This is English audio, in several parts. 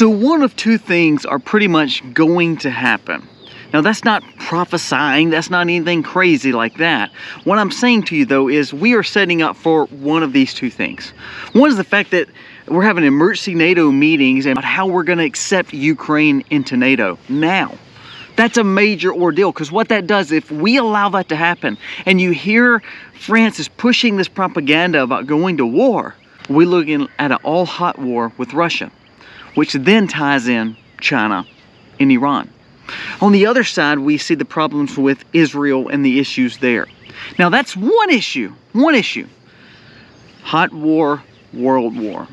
So one of two things are pretty much going to happen. Now that's not prophesying, that's not anything crazy like that. What I'm saying to you though is we are setting up for one of these two things. One is the fact that we're having emergency NATO meetings about how we're going to accept Ukraine into NATO now. That's a major ordeal, because what that does, if we allow that to happen, and you hear France is pushing this propaganda about going to war, we're looking at an all-hot war with Russia, which then ties in China and Iran. On the other side, we see the problems with Israel and the issues there. Now that's one issue. Hot war, world war.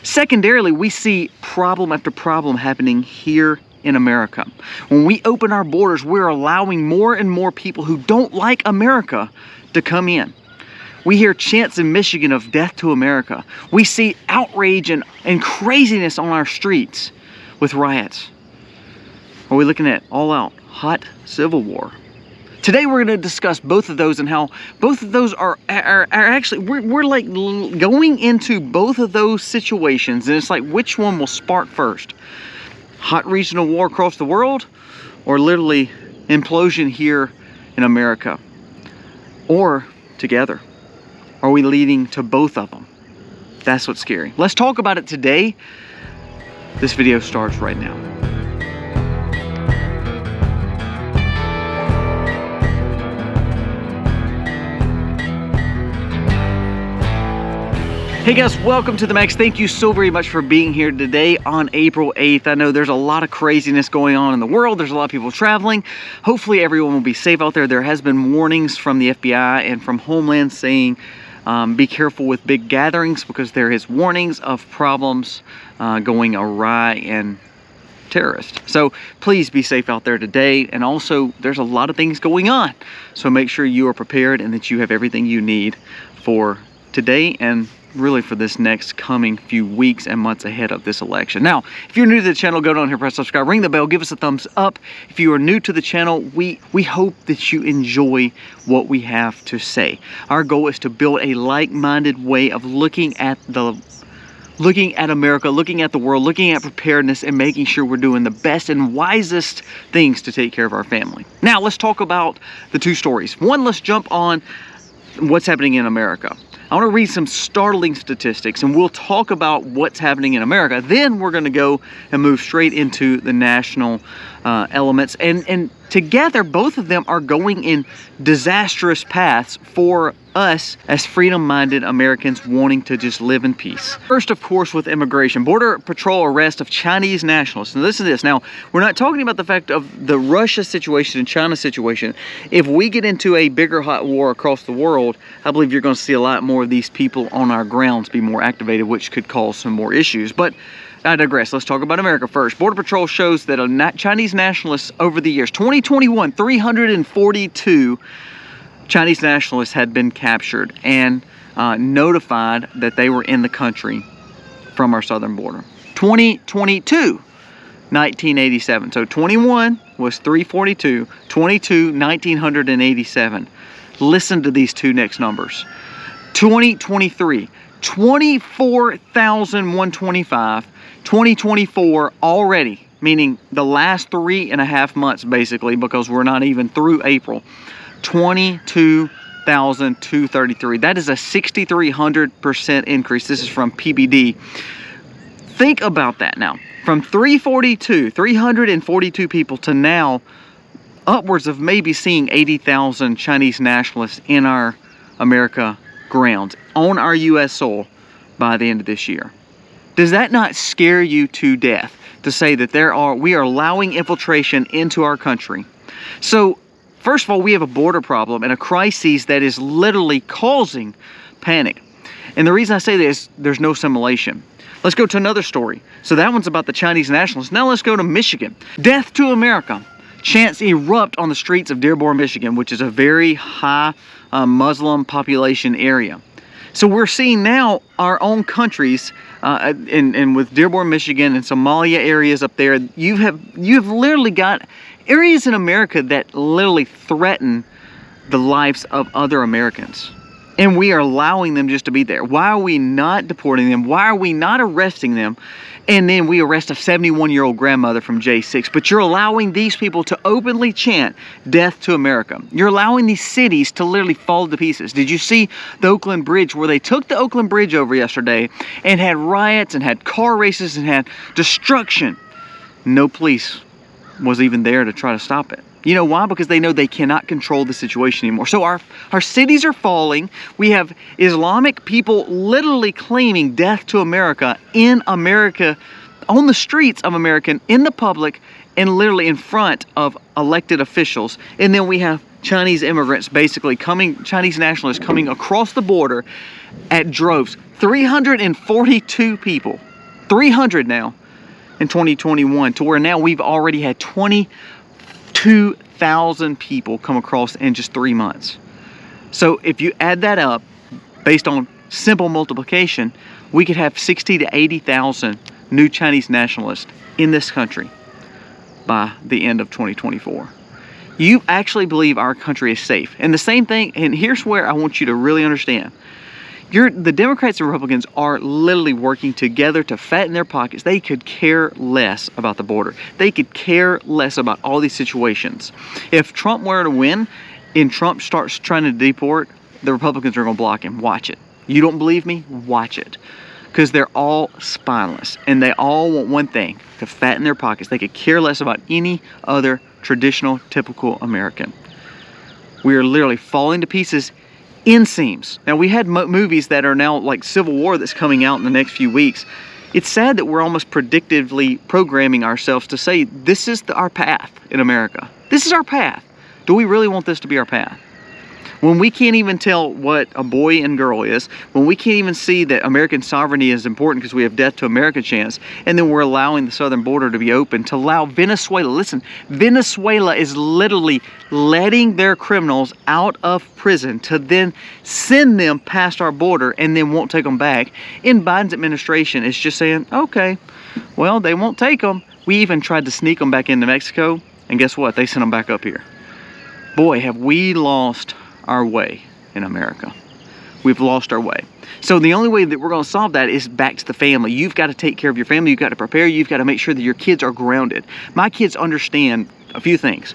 Secondarily, we see problem after problem happening here in America. When we open our borders, we're allowing more and more people who don't like America to come in. We hear chants in Michigan of death to America. We see outrage and craziness on our streets with riots. Are we looking at all-out hot civil war? Today we're going to discuss both of those and how both of those are actually, we're like going into both of those situations, and it's like which one will spark first? Hot regional war across the world, or literally implosion here in America? Or together? Are we leading to both of them? That's what's scary. Let's talk about it today. This video starts right now. Hey guys, welcome to the Max. Thank you so very much for being here today on April 8th. I know there's a lot of craziness going on in the world. There's a lot of people traveling. Hopefully everyone will be safe out there. There has been warnings from the FBI and from Homeland saying be careful with big gatherings, because there is warnings of problems going awry and terrorists. So please be safe out there today. And also there's a lot of things going on. So make sure you are prepared and that you have everything you need for today and really for this next coming few weeks and months ahead of this election. Now, if you're new to the channel, go down here, press subscribe, ring the bell, give us a thumbs up. If you are new to the channel, we hope that you enjoy what we have to say. Our goal is to build a like-minded way of looking at America, looking at the world, looking at preparedness, and making sure we're doing the best and wisest things to take care of our family. Now, let's talk about the two stories. One, let's jump on what's happening in America. I want to read some startling statistics, and we'll talk about what's happening in America. Then we're going to go and move straight into the national elements. And together, both of them are going in disastrous paths for us as freedom-minded Americans wanting to just live in peace. First, of course, with immigration. Border Patrol arrest of Chinese nationalists. And listen to this. Now, we're not talking about the fact of the Russia situation and China situation. If we get into a bigger hot war across the world, I believe you're going to see a lot more of these people on our grounds be more activated, which could cause some more issues. But I digress. Let's talk about America first. Border Patrol shows that Chinese nationalists over the years, 2021, 342 Chinese nationalists had been captured and notified that they were in the country from our southern border. 2022, 1987. So 21 was 342, 22, 1987. Listen to these two next numbers. 2023, 24,125. 2024 already, meaning the last 3.5 months basically, because we're not even through April, 22,233. That is a 6,300% increase. This is from PBD. Think about that now. From 342 people to now upwards of maybe seeing 80,000 Chinese nationalists in our America grounds, on our U.S. soil by the end of this year. Does that not scare you to death to say that we are allowing infiltration into our country? So, first of all, we have a border problem and a crisis that is literally causing panic. And the reason I say this, there's no simulation. Let's go to another story. So that one's about the Chinese nationalists. Now let's go to Michigan. Death to America. Chants erupt on the streets of Dearborn, Michigan, which is a very high Muslim population area. So we're seeing now our own countries, and with Dearborn, Michigan, and Somalia areas up there, you have literally got areas in America that literally threaten the lives of other Americans. And we are allowing them just to be there. Why are we not deporting them? Why are we not arresting them? And then we arrest a 71-year-old grandmother from J6. But you're allowing these people to openly chant death to America. You're allowing these cities to literally fall to pieces. Did you see the Oakland Bridge, where they took the Oakland Bridge over yesterday and had riots and had car races and had destruction? No police was even there to try to stop it. You know why? Because they know they cannot control the situation anymore. So our cities are falling. We have Islamic people literally claiming death to America in America, on the streets of America, in the public, and literally in front of elected officials. And then we have Chinese immigrants basically coming, Chinese nationalists coming across the border at droves. 342 people, 300 now in 2021, to where now we've already had 22,000 people come across in just 3 months. So if you add that up, based on simple multiplication, we could have 60 to 80,000 new Chinese nationalists in this country by the end of 2024. You actually believe our country is safe. And the same thing, and here's where I want you to really understand. The Democrats and Republicans are literally working together to fatten their pockets. They could care less about the border. They could care less about all these situations. If Trump were to win and Trump starts trying to deport, the Republicans are going to block him. Watch it. You don't believe me? Watch it. Because they're all spineless. And they all want one thing, to fatten their pockets. They could care less about any other traditional, typical American. We are literally falling to pieces. Inseams. Now, we had movies that are now like Civil War that's coming out in the next few weeks. It's sad that we're almost predictively programming ourselves to say this is our path in America. This is our path. Do we really want this to be our path? When we can't even tell what a boy and girl is, when we can't even see that American sovereignty is important because we have death to America chants, and then we're allowing the southern border to be open to allow Venezuela. Listen, Venezuela is literally letting their criminals out of prison to then send them past our border and then won't take them back. In Biden's administration, it's just saying, okay, well, they won't take them. We even tried to sneak them back into Mexico, and guess what? They sent them back up here. Boy, have we lost our way in America. We've lost our way. So the only way that we're going to solve that is back to the family. You've got to take care of your family. You've got to prepare. You've got to make sure that your kids are grounded. My kids understand a few things.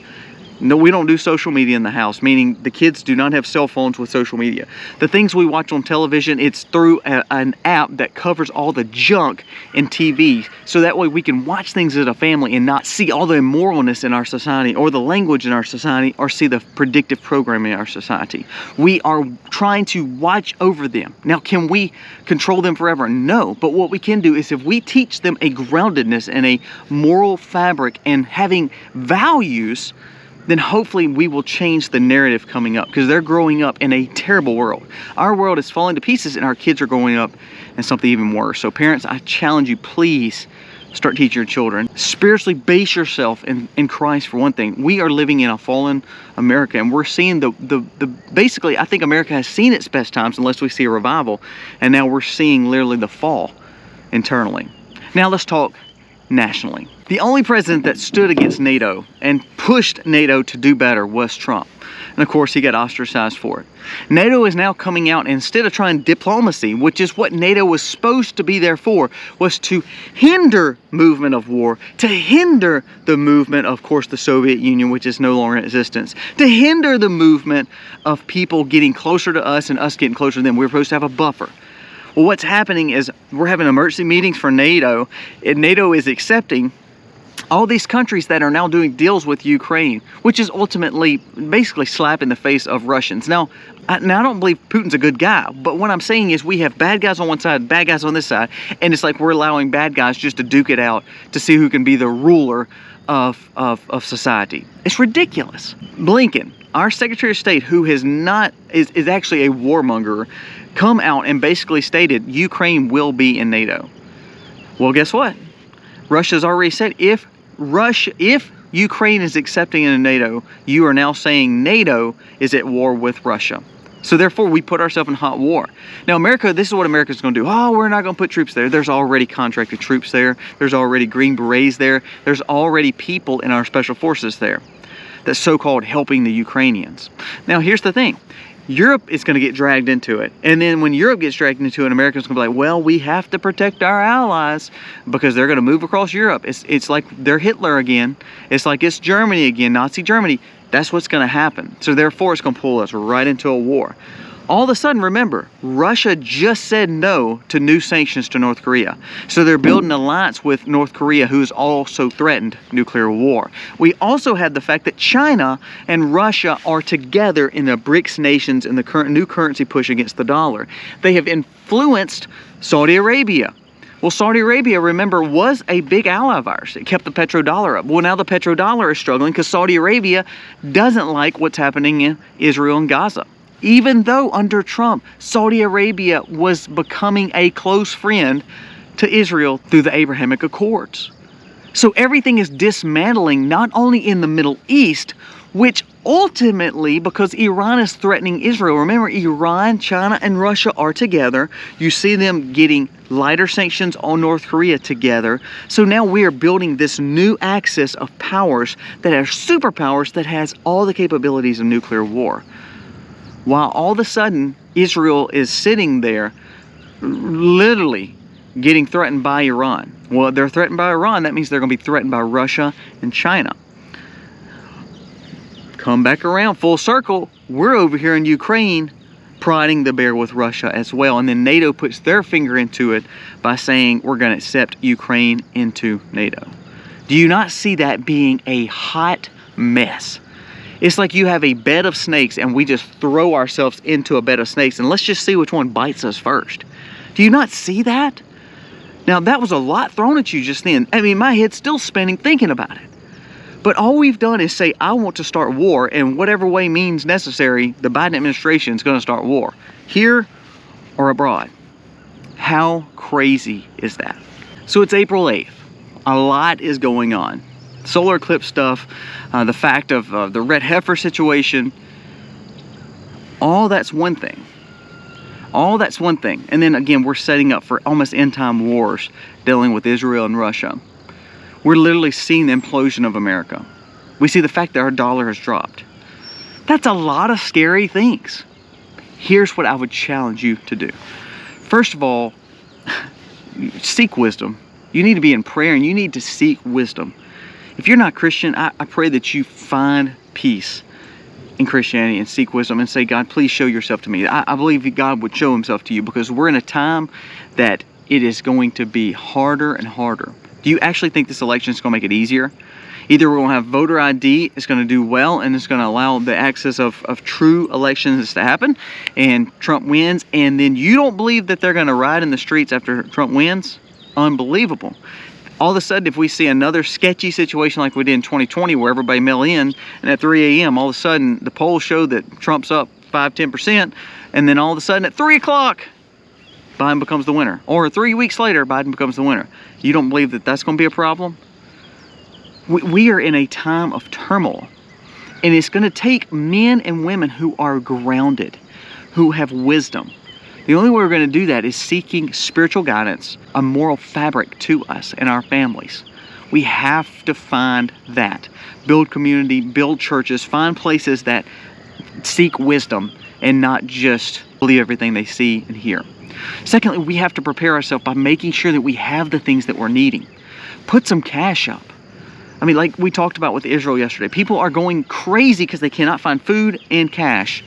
No, we don't do social media in the house, meaning the kids do not have cell phones with social media. The things we watch on television, it's through an app that covers all the junk in TV. So that way we can watch things as a family and not see all the immoralness in our society or the language in our society or see the predictive programming in our society. We are trying to watch over them. Now, can we control them forever? No. But what we can do is if we teach them a groundedness and a moral fabric and having values, then hopefully we will change the narrative coming up, because they're growing up in a terrible world. Our world is falling to pieces and our kids are growing up in something even worse. So parents, I challenge you, please start teaching your children. Spiritually base yourself in Christ for one thing. We are living in a fallen America, and we're seeing basically, I think America has seen its best times unless we see a revival. And now we're seeing literally the fall internally. Now let's talk nationally. The only president that stood against NATO and pushed NATO to do better was Trump. And of course, he got ostracized for it. NATO is now coming out, and instead of trying diplomacy, which is what NATO was supposed to be there for, was to hinder movement of war, to hinder the movement, of course, the Soviet Union, which is no longer in existence, to hinder the movement of people getting closer to us and us getting closer to them. We're supposed to have a buffer. Well, what's happening is we're having emergency meetings for NATO, and NATO is accepting all these countries that are now doing deals with Ukraine, which is ultimately basically slap in the face of Russians. Now I don't believe Putin's a good guy, but what I'm saying is we have bad guys on one side, bad guys on this side, and it's like we're allowing bad guys just to duke it out to see who can be the ruler of society. It's ridiculous. Blinken, our Secretary of State, who is actually a warmonger, come out and basically stated Ukraine will be in NATO. Well, guess what? Russia's already said if Ukraine is accepting in NATO, you are now saying NATO is at war with Russia. So therefore, we put ourselves in hot war. Now, America, this is what America's going to do. Oh, we're not going to put troops there. There's already contracted troops there. There's already Green Berets there. There's already people in our special forces there that's so-called helping the Ukrainians. Now, here's the thing. Europe is going to get dragged into it. And then when Europe gets dragged into it, America's going to be like, well, we have to protect our allies because they're going to move across Europe. It's like they're Hitler again. It's like it's Germany again, Nazi Germany. That's what's going to happen. So therefore, it's going to pull us right into a war. All of a sudden, remember, Russia just said no to new sanctions to North Korea. So they're building an alliance with North Korea, who's also threatened nuclear war. We also have the fact that China and Russia are together in the BRICS nations in the current new currency push against the dollar. They have influenced Saudi Arabia. Well, Saudi Arabia, remember, was a big ally of ours. It kept the petrodollar up. Well, now the petrodollar is struggling because Saudi Arabia doesn't like what's happening in Israel and Gaza. Even though under Trump, Saudi Arabia was becoming a close friend to Israel through the Abrahamic Accords. So everything is dismantling not only in the Middle East, which ultimately, because Iran is threatening Israel, remember Iran, China, and Russia are together. You see them getting lighter sanctions on North Korea together. So now we are building this new axis of powers that are superpowers that has all the capabilities of nuclear war. While all of a sudden, Israel is sitting there literally getting threatened by Iran. Well, they're threatened by Iran. That means they're going to be threatened by Russia and China. Come back around full circle. We're over here in Ukraine prodding the bear with Russia as well. And then NATO puts their finger into it by saying we're going to accept Ukraine into NATO. Do you not see that being a hot mess? It's like you have a bed of snakes and we just throw ourselves into a bed of snakes and let's just see which one bites us first. Do you not see that? Now that was a lot thrown at you just then. I mean, my head's still spinning thinking about it. But all we've done is say, I want to start war, and whatever way means necessary, the Biden administration is going to start war, here or abroad. How crazy is that? So it's April 8th. A lot is going on. Solar eclipse stuff, the fact of the red heifer situation, all that's one thing. All that's one thing. And then again, we're setting up for almost end time wars dealing with Israel and Russia. We're literally seeing the implosion of America. We see the fact that our dollar has dropped. That's a lot of scary things. Here's what I would challenge you to do. First of all, seek wisdom. You need to be in prayer and you need to seek wisdom. If you're not Christian, I pray that you find peace in Christianity and seek wisdom and say, God, please show yourself to me. I believe God would show himself to you because we're in a time that it is going to be harder and harder. Do you actually think this election is going to make it easier? Either we're going to have voter ID, it's going to do well, and it's going to allow the access of true elections to happen, and Trump wins, and then you don't believe that they're going to riot in the streets after Trump wins? Unbelievable. All of a sudden, if we see another sketchy situation like we did in 2020 where everybody mail in, and at 3 a.m., all of a sudden, the polls show that Trump's up 5–10%, and then all of a sudden at 3 o'clock, Biden becomes the winner. Or 3 weeks later, Biden becomes the winner. You don't believe that that's going to be a problem? We are in a time of turmoil. And it's going to take men and women who are grounded, who have wisdom. The only way we're going to do that is seeking spiritual guidance, a moral fabric to us and our families. We have to find that. Build community, build churches, find places that seek wisdom and not just believe everything they see and hear. Secondly, we have to prepare ourselves by making sure that we have the things that we're needing. Put some cash up. I mean, like we talked about with Israel yesterday, people are going crazy because they cannot find food and cash.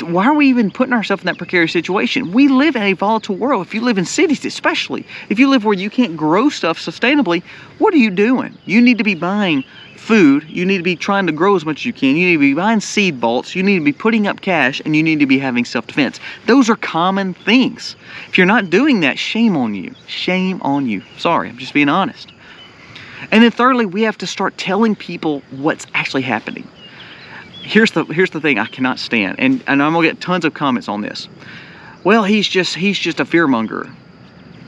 Why are we even putting ourselves in that precarious situation? We live in a volatile world. If you live in cities, especially, if you live where you can't grow stuff sustainably, what are you doing? You need to be buying food. You need to be trying to grow as much as you can. You need to be buying seed vaults. You need to be putting up cash, and you need to be having self-defense. Those are common things. If you're not doing that, shame on you. Shame on you. Sorry, I'm just being honest. And then thirdly, we have to start telling people what's actually happening. Here's the thing I cannot stand, and I'm gonna get tons of comments on this. Well, he's just a fearmonger.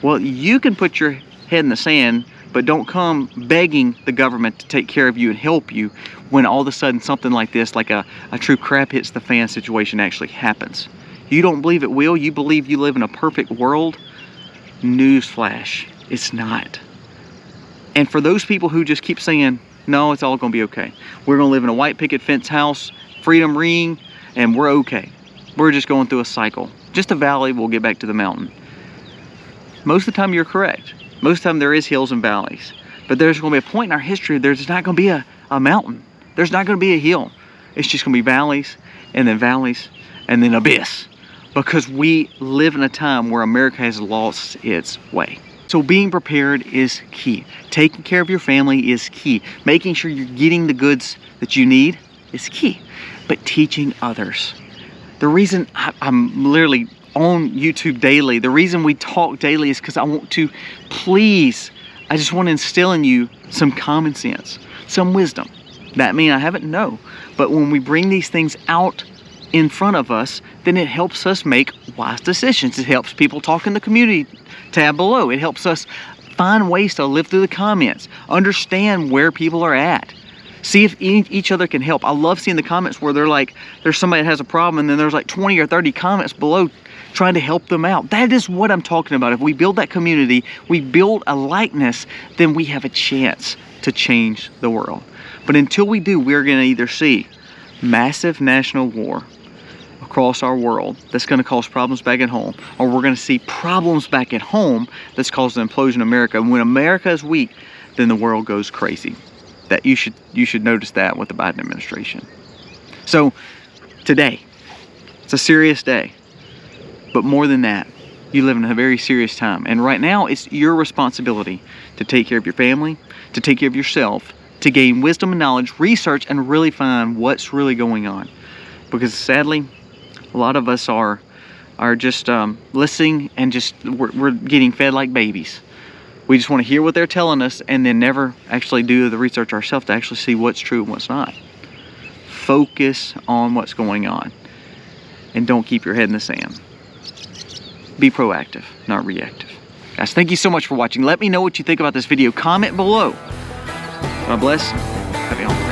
Well, you can put your head in the sand, but don't come begging the government to take care of you and help you when all of a sudden something like this, like a true crap hits the fan situation actually happens. You don't believe it will? You believe you live in a perfect world? Newsflash, it's not. And for those people who just keep saying, no, it's all gonna be okay. We're gonna live in a white picket fence house, freedom ring, and we're okay. We're just going through a cycle. Just a valley, we'll get back to the mountain. Most of the time you're correct. Most of the time there is hills and valleys. But there's going to be a point in our history, there's not going to be a mountain. There's not going to be a hill. It's just going to be valleys, and then abyss. Because we live in a time where America has lost its way. So being prepared is key. Taking care of your family is key. Making sure you're getting the goods that you need is key. But teaching others. The reason I'm literally on YouTube daily, the reason we talk daily is because I want to I just want to instill in you some common sense, some wisdom. That means I haven't, no. But when we bring these things out in front of us, then it helps us make wise decisions. It helps people talk in the community tab below. It helps us find ways to live through the comments, understand where people are at. See if each other can help. I love seeing the comments where they're like, there's somebody that has a problem, and then there's like 20 or 30 comments below trying to help them out. That is what I'm talking about. If we build that community, we build a likeness, then we have a chance to change the world. But until we do, we're going to either see massive national war across our world that's going to cause problems back at home, or we're going to see problems back at home that's caused an implosion in America. And when America is weak, then the world goes crazy. That you should notice that with the Biden administration. So today, it's a serious day. But more than that, you live in a very serious time. And right now, it's your responsibility to take care of your family, to take care of yourself, to gain wisdom and knowledge, research, and really find what's really going on. Because sadly, a lot of us are just listening and we're getting fed like babies. We just want to hear what they're telling us and then never actually do the research ourselves to actually see what's true and what's not. Focus on what's going on and don't keep your head in the sand. Be proactive, not reactive. Guys, thank you so much for watching. Let me know what you think about this video. Comment below. God bless. Happy holidays.